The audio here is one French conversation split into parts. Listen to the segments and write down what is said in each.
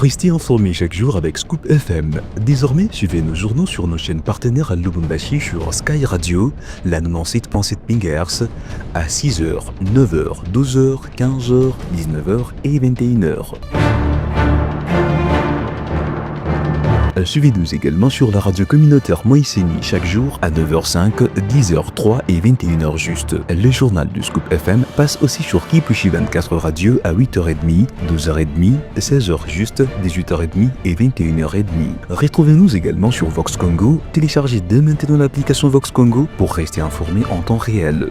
Restez informés chaque jour avec Scoop FM. Désormais, suivez nos journaux sur nos chaînes partenaires à Lubumbashi sur Sky Radio, la 97.7 MHz, à 6h, 9h, 12h, 15h, 19h et 21h. Suivez-nous également sur la radio communautaire Moïseni chaque jour à 9h05, 10h03 et 21h juste. Le journal du Scoop FM passe aussi sur Kipushi 24 Radio à 8h30, 12h30, 16h juste, 18h30 et 21h30. Retrouvez-nous également sur Vox Congo. Téléchargez dès maintenant l'application Vox Congo pour rester informé en temps réel.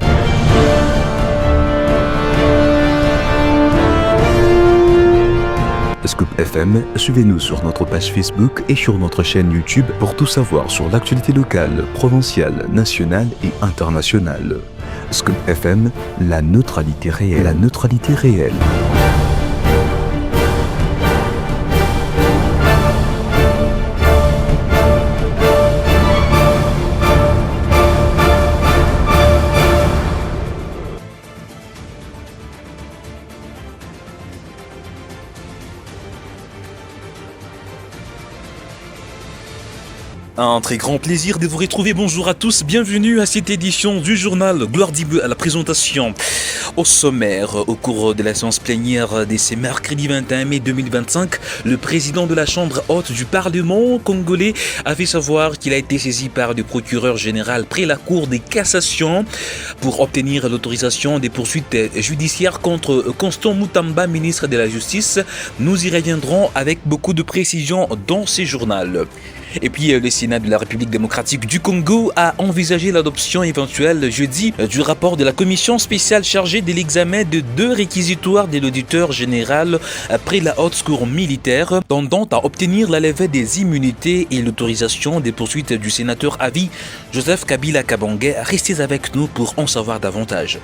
Scoop FM, suivez-nous sur notre page Facebook et sur notre chaîne YouTube pour tout savoir sur l'actualité locale, provinciale, nationale et internationale. Scoop FM, la neutralité réelle. La neutralité réelle. Un très grand plaisir de vous retrouver. Bonjour à tous, bienvenue à cette édition du journal Gloire d'Ibu à la présentation. Au sommaire, au cours de la séance plénière de ce mercredi 21 mai 2025, le président de la Chambre haute du Parlement congolais a fait savoir qu'il a été saisi par le procureur général près la Cour de cassation pour obtenir l'autorisation des poursuites judiciaires contre Constant Mutamba, ministre de la Justice. Nous y reviendrons avec beaucoup de précision dans ce journal. Et puis le Sénat de la République démocratique du Congo a envisagé l'adoption éventuelle jeudi du rapport de la commission spéciale chargée de l'examen de 2 réquisitoires de l'auditeur général après la haute cour militaire tendant à obtenir la levée des immunités et l'autorisation des poursuites du sénateur à vie Joseph Kabila Kabange. Restez avec nous pour en savoir davantage.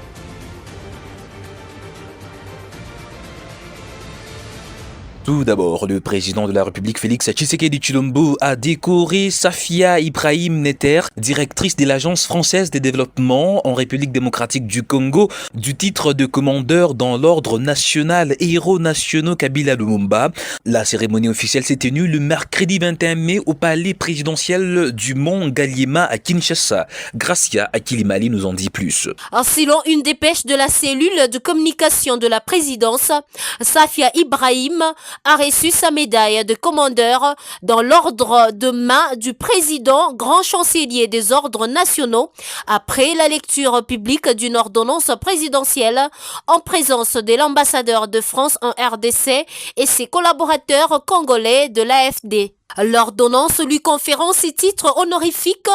Tout d'abord, le président de la République Félix Tshisekedi Tshilombo a décoré Safia Ibrahim Neter, directrice de l'Agence française de développement en République démocratique du Congo, du titre de commandeur dans l'ordre national Héros nationaux Kabila Lumumba. La cérémonie officielle s'est tenue le mercredi 21 mai au palais présidentiel du Mont Galiema à Kinshasa. Gracia Akilimali nous en dit plus. Selon une dépêche de la cellule de communication de la présidence, Safia Ibrahim a reçu sa médaille de commandeur dans l'ordre de main du président grand chancelier des ordres nationaux après la lecture publique d'une ordonnance présidentielle en présence de l'ambassadeur de France en RDC et ses collaborateurs congolais de l'AFD. L'ordonnance lui conférant ses titres honorifiques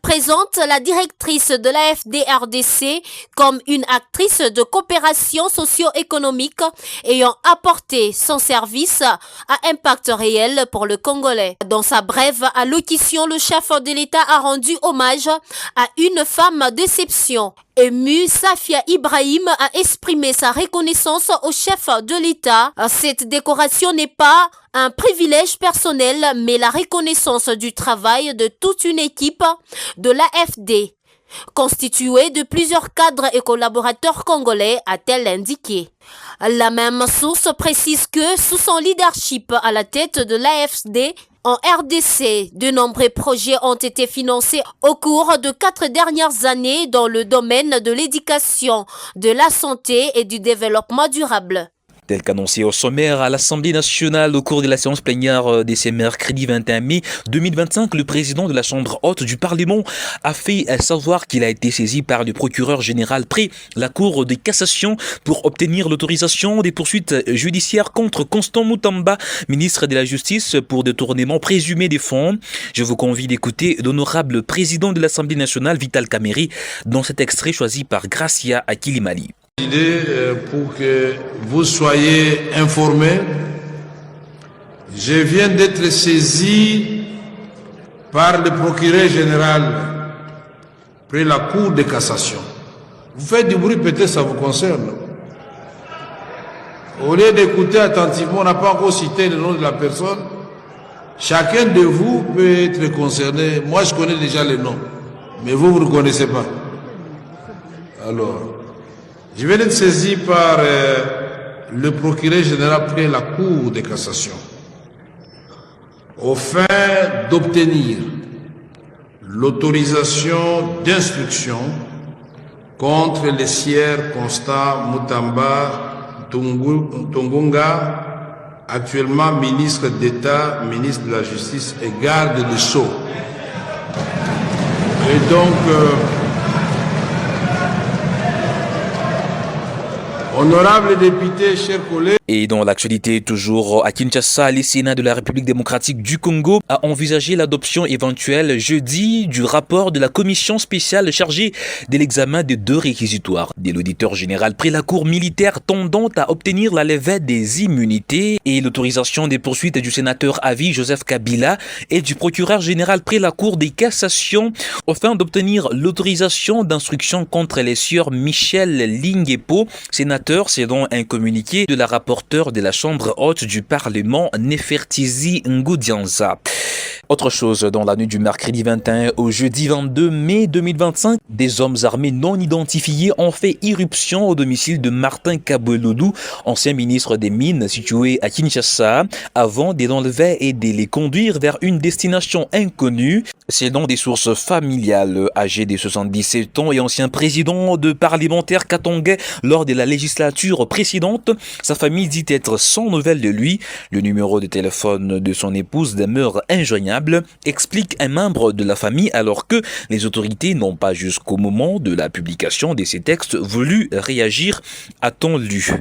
présente la directrice de l'AFD-RDC comme une actrice de coopération socio-économique ayant apporté son service à impact réel pour le Congolais. Dans sa brève allocution, le chef de l'État a rendu hommage à une femme d'exception. Ému, Safia Ibrahim a exprimé sa reconnaissance au chef de l'État. Cette décoration n'est pas un privilège personnel, mais la reconnaissance du travail de toute une équipe de l'AFD, constituée de plusieurs cadres et collaborateurs congolais, a-t-elle indiqué. La même source précise que, sous son leadership à la tête de l'AFD, en RDC, de nombreux projets ont été financés au cours de 4 dernières années dans le domaine de l'éducation, de la santé et du développement durable. Tel qu'annoncé au sommaire à l'Assemblée nationale au cours de la séance plénière de ce mercredi 21 mai 2025, le président de la Chambre haute du Parlement a fait savoir qu'il a été saisi par le procureur général près la Cour de cassation pour obtenir l'autorisation des poursuites judiciaires contre Constant Mutamba, ministre de la Justice, pour détournement présumé des fonds. Je vous convie d'écouter l'honorable président de l'Assemblée nationale, Vital Kamerhe, dans cet extrait choisi par Gracia Akilimali. Pour que vous soyez informés, je viens d'être saisi par le procureur général près la Cour de cassation. Vous faites du bruit, peut-être ça vous concerne. Au lieu d'écouter attentivement, on n'a pas encore cité le nom de la personne. Chacun de vous peut être concerné. Moi, je connais déjà le nom, mais vous ne le connaissez pas. Alors, je viens d'être saisi par le procureur général près la Cour de cassation. aux fins d'obtenir l'autorisation d'instruction contre les sieurs Constant Mutamba Tungunga, actuellement ministre d'État, ministre de la Justice et garde des Sceaux. Et donc, honorables députés, chers collègues, et dans l'actualité, toujours à Kinshasa, le Sénat de la République démocratique du Congo a envisagé l'adoption éventuelle jeudi du rapport de la commission spéciale chargée de l'examen des 2 réquisitoires de l'auditeur général près la cour militaire tendant à obtenir la levée des immunités et l'autorisation des poursuites du sénateur à vie Joseph Kabila et du procureur général près la cour des cassations afin d'obtenir l'autorisation d'instruction contre les sieurs Michel Linguepo, sénateur, selon un communiqué de la rapporteure de la Chambre haute du Parlement, Nefertizi Ngoudianza. Autre chose, dans la nuit du mercredi 21 au jeudi 22 mai 2025, des hommes armés non identifiés ont fait irruption au domicile de Martin Kabweloulou, ancien ministre des Mines situé à Kinshasa, avant de l'enlever et de les conduire vers une destination inconnue. Selon des sources familiales, âgé de 77 ans et ancien président de parlementaire katongais lors de la législature précédente, sa famille dit être sans nouvelles de lui. Le numéro de téléphone de son épouse demeure injoignable, explique un membre de la famille, alors que les autorités n'ont pas jusqu'au moment de la publication de ces textes voulu réagir, a-t-on lu.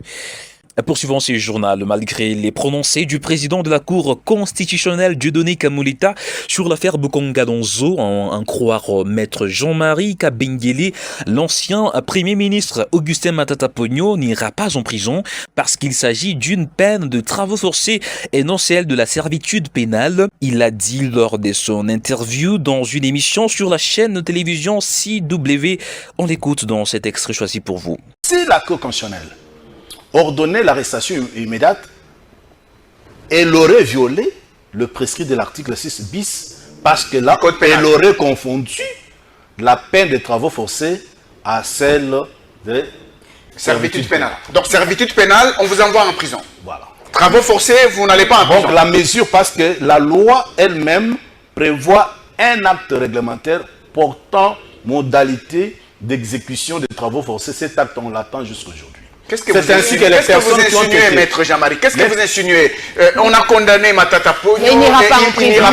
Poursuivant ce journal, malgré les prononcés du président de la Cour constitutionnelle Dieudonné Kamolita sur l'affaire Bokonga Donzo, en croire maître Jean-Marie Kabengele, l'ancien premier ministre Augustin Matata Ponyo n'ira pas en prison parce qu'il s'agit d'une peine de travaux forcés et non celle de la servitude pénale. Il l'a dit lors de son interview dans une émission sur la chaîne de télévision CW. On l'écoute dans cet extrait choisi pour vous. Si la Cour constitutionnelle ordonner l'arrestation immédiate, elle aurait violé le prescrit de l'article 6 bis, parce que là, elle aurait confondu la peine de travaux forcés à celle de servitude pénale. Donc, servitude pénale, on vous envoie en prison. Voilà. Travaux forcés, vous n'allez pas en prison. Donc, la mesure, parce que la loi elle-même prévoit un acte réglementaire portant modalité d'exécution des travaux forcés. Cet acte, on l'attend jusqu'aujourd'hui. Qu'est-ce que vous insinuez, maître Jean-Marie? Qu'est-ce que vous insinuez? On a condamné Matata Ponyo. Il n'ira pas en prison.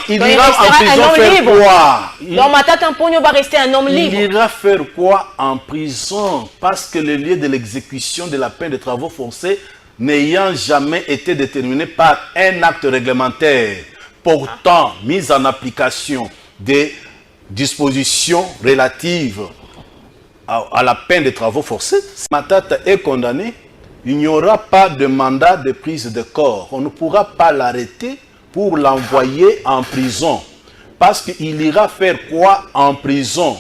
Il ira en prison faire quoi? Donc Matata Ponyo va rester un homme libre. Il ira faire quoi en prison? Parce que le lieu de l'exécution de la peine de travaux forcés n'ayant jamais été déterminé par un acte réglementaire portant mise en application des dispositions relatives à la peine de travaux forcés, si Matata est condamné, il n'y aura pas de mandat de prise de corps. On ne pourra pas l'arrêter pour l'envoyer en prison. Parce qu'il ira faire quoi en prison?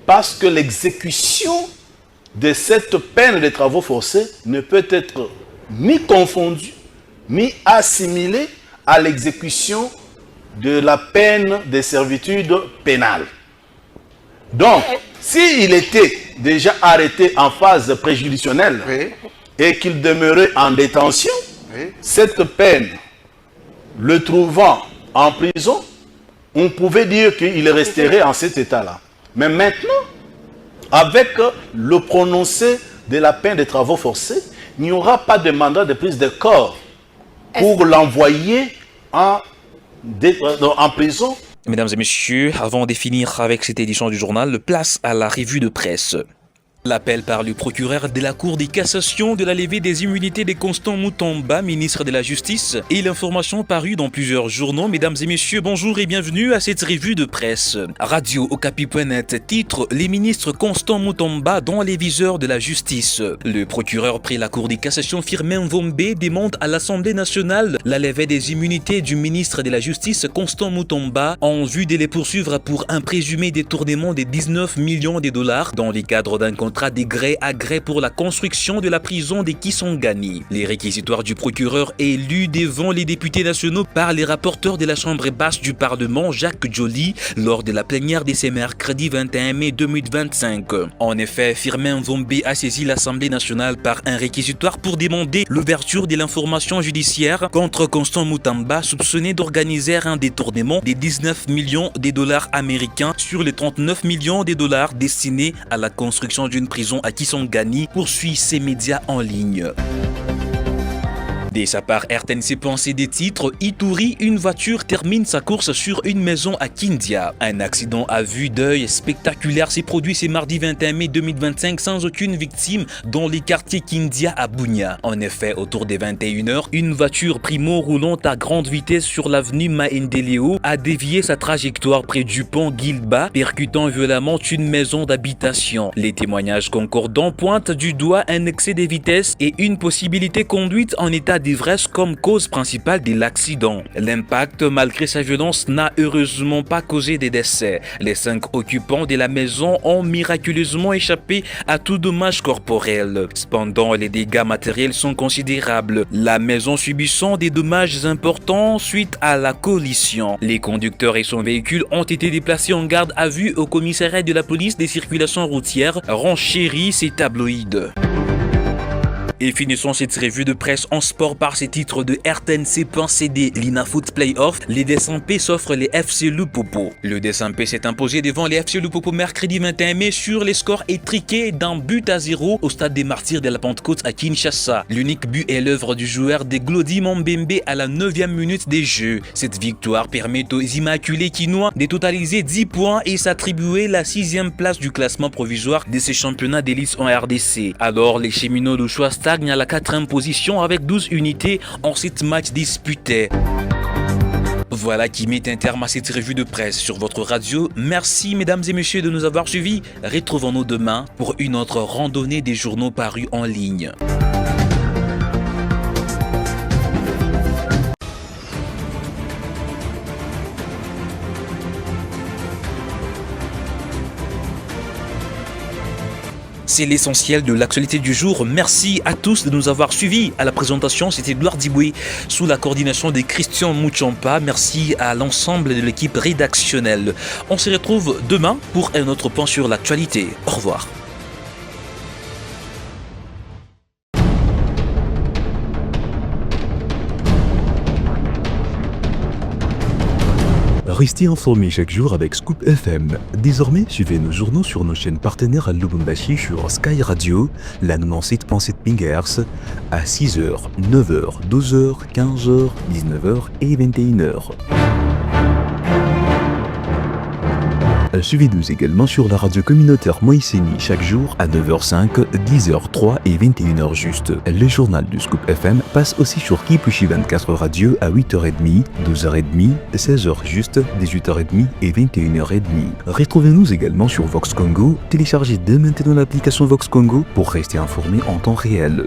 Parce que l'exécution de cette peine de travaux forcés ne peut être ni confondue, ni assimilée à l'exécution de la peine de servitude pénale. Donc, s'il était déjà arrêté en phase préjudicielle, oui, et qu'il demeurait en détention, oui, cette peine, le trouvant en prison, on pouvait dire qu'il resterait en cet état-là. Mais maintenant, avec le prononcé de la peine de travaux forcés, il n'y aura pas de mandat de prise de corps pour l'envoyer en prison. Mesdames et messieurs, avant de finir avec cette édition du journal, place à la revue de presse. L'appel par le procureur de la Cour des cassations de la levée des immunités de Constant Mutamba, ministre de la Justice, et l'information parue dans plusieurs journaux. Mesdames et messieurs, bonjour et bienvenue à cette revue de presse. Radio Okapi.net titre « Les ministres Constant Mutamba dans les viseurs de la justice ». Le procureur près la Cour des cassations Firmin Mvombe demande à l'Assemblée nationale la levée des immunités du ministre de la Justice Constant Mutamba en vue de les poursuivre pour un présumé détournement de 19 millions de dollars dans le cadre d'un contrat contrat de gré à gré pour la construction de la prison de Kisangani. Les réquisitoires du procureur élus devant les députés nationaux par les rapporteurs de la Chambre basse du Parlement, Jacques Joly, lors de la plénière de ce mercredi 21 mai 2025. En effet, Firmin Vombe a saisi l'Assemblée nationale par un réquisitoire pour demander l'ouverture de l'information judiciaire contre Constant Mutamba, soupçonné d'organiser un détournement de 19 millions de dollars américains sur les 39 millions de dollars destinés à la construction d'une prison à Kisangani, poursuit ces médias en ligne. De sa part, RTNC pensait des titres. Ituri, une voiture termine sa course sur une maison à Kindia. Un accident à vue d'œil spectaculaire s'est produit ce mardi 21 mai 2025 sans aucune victime dans les quartiers Kindia à Bunia. En effet, autour des 21h, une voiture primo roulant à grande vitesse sur l'avenue Maendeleo a dévié sa trajectoire près du pont Gilba, percutant violemment une maison d'habitation. Les témoignages concordants pointent du doigt un excès de vitesse et une possibilité conduite en état d'ivresse comme cause principale de l'accident. L'impact, malgré sa violence, n'a heureusement pas causé de décès. Les 5 occupants de la maison ont miraculeusement échappé à tout dommage corporel. Cependant, les dégâts matériels sont considérables, la maison subissant des dommages importants suite à la collision. Les conducteurs et son véhicule ont été déplacés en garde à vue au commissariat de la police des circulations routières, renchérit ces tabloïds. Et finissons cette revue de presse en sport par ces titres de RTNC.cd. L'Inafoot Playoff, les Desampé s'offrent les FC Lupopo. Le Desampé s'est imposé devant les FC Lupopo mercredi 21 mai sur les scores étriqués d'1-0 au stade des Martyrs de la Pentecôte à Kinshasa. L'unique but est l'œuvre du joueur de Glody Mambembe à la 9e minute des jeux. Cette victoire permet aux Immaculés Quinois de totaliser 10 points et s'attribuer la 6e place du classement provisoire de ces championnats d'élite en RDC. Alors les Cheminots de Choix stagnent à la 4e position avec 12 unités en 7 matchs disputés. Voilà qui met un terme à cette revue de presse sur votre radio. Merci mesdames et messieurs de nous avoir suivis. Retrouvons-nous demain pour une autre randonnée des journaux parus en ligne. C'est l'essentiel de l'actualité du jour. Merci à tous de nous avoir suivis. À la présentation, c'était Gloire Diboué sous la coordination de Christian Mouchampa. Merci à l'ensemble de l'équipe rédactionnelle. On se retrouve demain pour un autre point sur l'actualité. Au revoir. Restez informés chaque jour avec Scoop FM. Désormais, suivez nos journaux sur nos chaînes partenaires à Lubumbashi sur Sky Radio, la 97.7 MHz, à 6h, 9h, 12h, 15h, 19h et 21h. Suivez-nous également sur la radio communautaire Moïseni chaque jour à 9h05, 10h03 et 21h juste. Le journal du Scoop FM passe aussi sur Kipushi 24 Radio à 8h30, 12h30, 16h juste, 18h30 et 21h30. Retrouvez-nous également sur Vox Congo. Téléchargez dès maintenant l'application Vox Congo pour rester informé en temps réel.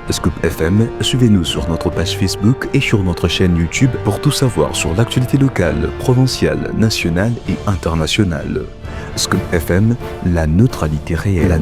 Scoop FM, suivez-nous sur notre page Facebook et sur notre chaîne YouTube pour tout savoir sur l'actualité locale, provinciale, nationale et internationale. Scoop FM, la neutralité réelle.